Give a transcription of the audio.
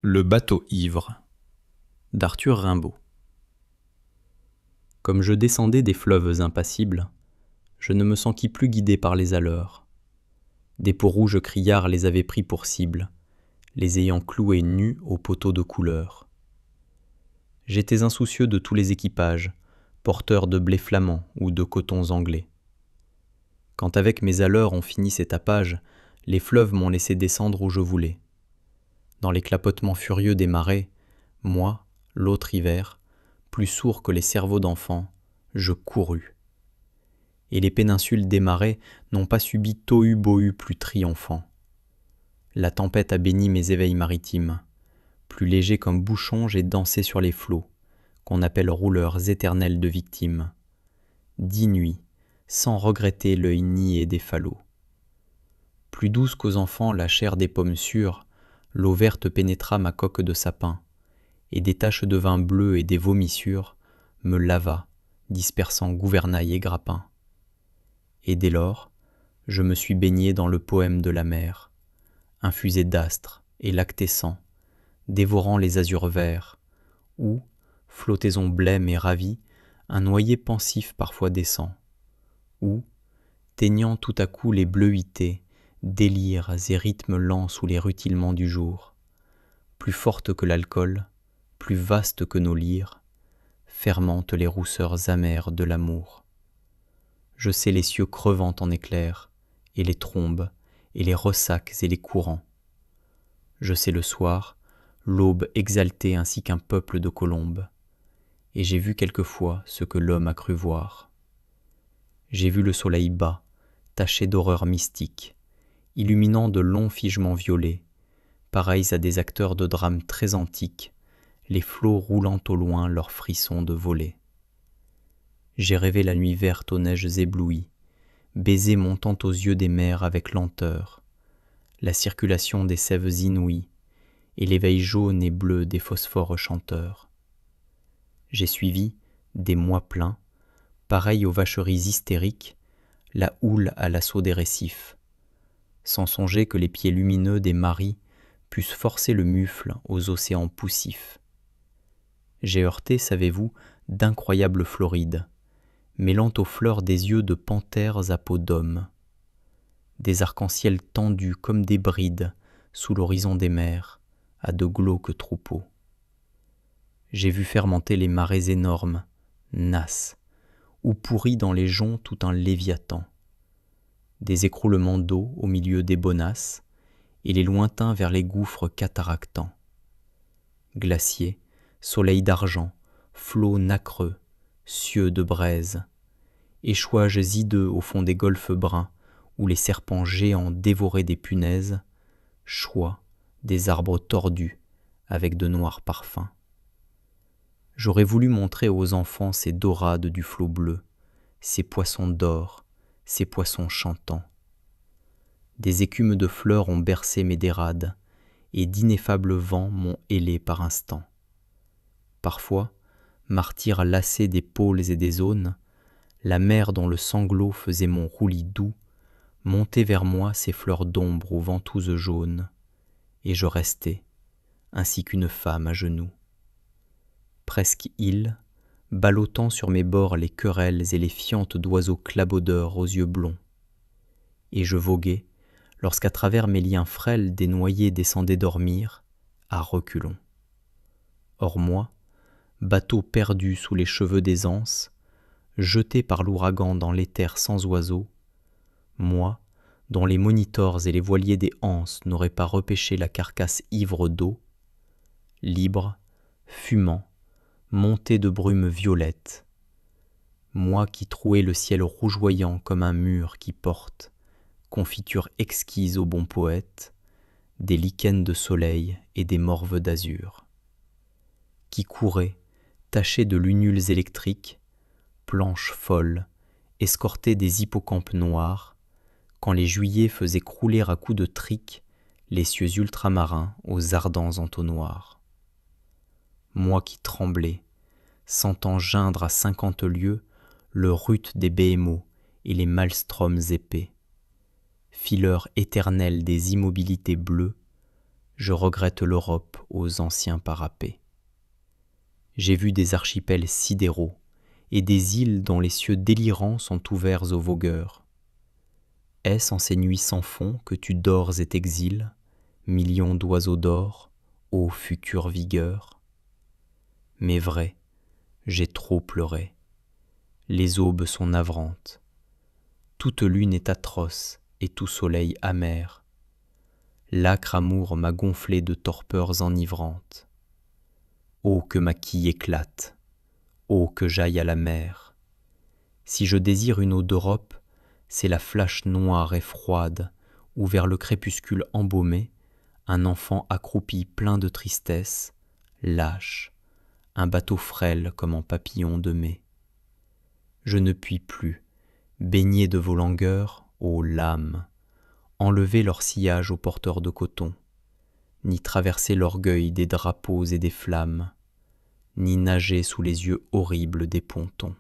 Le bateau ivre d'Arthur Rimbaud. Comme je descendais des fleuves impassibles, je ne me sentis plus guidé par les alleurs. Des peaux rouges criards les avaient pris pour cible, les ayant cloués nus aux poteaux de couleur. J'étais insoucieux de tous les équipages, porteurs de blé flamand ou de cotons anglais. Quand avec mes alleurs on finit ces tapages, les fleuves m'ont laissé descendre où je voulais. Dans les clapotements furieux des marées, moi, l'autre hiver, plus sourd que les cerveaux d'enfants, je courus. Et les péninsules des marais n'ont pas subi tohu-bohu plus triomphant. La tempête a béni mes éveils maritimes. Plus léger comme bouchon, j'ai dansé sur les flots, qu'on appelle rouleurs éternels de victimes. 10 nuits, sans regretter l'œil niais des falots. Plus douce qu'aux enfants la chair des pommes sûres, l'eau verte pénétra ma coque de sapin, et des taches de vin bleu et des vomissures me lava, dispersant gouvernail et grappin. Et dès lors, je me suis baigné dans le poème de la mer, infusé d'astres et lactescent, dévorant les azurs verts, où, flottaison blême et ravie, un noyer pensif parfois descend, où, teignant tout à coup les bleuités, délires et rythmes lents sous les rutilements du jour, plus forte que l'alcool, plus vaste que nos lyres, fermentent les rousseurs amères de l'amour. Je sais les cieux crevant en éclairs, et les trombes, et les ressacs et les courants. Je sais le soir, l'aube exaltée ainsi qu'un peuple de colombes, et j'ai vu quelquefois ce que l'homme a cru voir. J'ai vu le soleil bas, taché d'horreurs mystiques, illuminant de longs figements violets, pareils à des acteurs de drames très antiques, les flots roulant au loin leurs frissons de volée. J'ai rêvé la nuit verte aux neiges éblouies, baiser montant aux yeux des mers avec lenteur, la circulation des sèves inouïes, et l'éveil jaune et bleu des phosphores chanteurs. J'ai suivi, des mois pleins, pareil aux vacheries hystériques, la houle à l'assaut des récifs, sans songer que les pieds lumineux des maris pussent forcer le mufle aux océans poussifs. J'ai heurté, savez-vous, d'incroyables florides, mêlant aux fleurs des yeux de panthères à peau d'homme, des arcs-en-ciel tendus comme des brides sous l'horizon des mers, à de glauques troupeaux. J'ai vu fermenter les marées énormes, nasses, ou pourri dans les joncs tout un léviathan, des écroulements d'eau au milieu des bonasses, et les lointains vers les gouffres cataractants. Glaciers, soleil d'argent, flots nacreux, cieux de braise, échouages hideux au fond des golfes bruns où les serpents géants dévoraient des punaises, choix des arbres tordus avec de noirs parfums. J'aurais voulu montrer aux enfants ces dorades du flot bleu, ces poissons d'or, ces poissons chantants. Des écumes de fleurs ont bercé mes dérades, et d'ineffables vents m'ont hélé par instants. Parfois, martyr lassé des pôles et des zones, la mer dont le sanglot faisait mon roulis doux, montait vers moi ses fleurs d'ombre aux ventouses jaunes, et je restais, ainsi qu'une femme à genoux. Presque île, ballottant sur mes bords les querelles et les fientes d'oiseaux clabaudeurs aux yeux blonds. Et je voguais, lorsqu'à travers mes liens frêles des noyés descendaient dormir, à reculons. Or moi, bateau perdu sous les cheveux des anses, jeté par l'ouragan dans l'éther sans oiseaux, moi, dont les monitors et les voiliers des anses n'auraient pas repêché la carcasse ivre d'eau, libre, fumant, monté de brumes violettes, moi qui trouais le ciel rougeoyant comme un mur qui porte, confiture exquise au bon poète, des lichens de soleil et des morves d'azur, qui courait, taché de lunules électriques, planches folles, escorté des hippocampes noirs, quand les juillets faisaient crouler à coups de trique les cieux ultramarins aux ardents entonnoirs. Moi qui tremblais, sentant geindre à 50 lieues le rut des BMO et les maelstroms épais, fileurs éternels des immobilités bleues, je regrette l'Europe aux anciens parapets. J'ai vu des archipels sidéraux et des îles dont les cieux délirants sont ouverts aux vogueurs. Est-ce en ces nuits sans fond que tu dors et t'exiles, millions d'oiseaux d'or, ô future vigueur? Mais vrai, j'ai trop pleuré, les aubes sont navrantes, toute lune est atroce et tout soleil amer, l'âcre amour m'a gonflé de torpeurs enivrantes. Ô que ma quille éclate, ô que j'aille à la mer. Si je désire une eau d'Europe, c'est la flache noire et froide où vers le crépuscule embaumé, un enfant accroupi plein de tristesse, lâche, un bateau frêle comme en papillon de mai. Je ne puis plus, baigner de vos langueurs, ô lames, enlever leur sillage aux porteurs de coton, ni traverser l'orgueil des drapeaux et des flammes, ni nager sous les yeux horribles des pontons.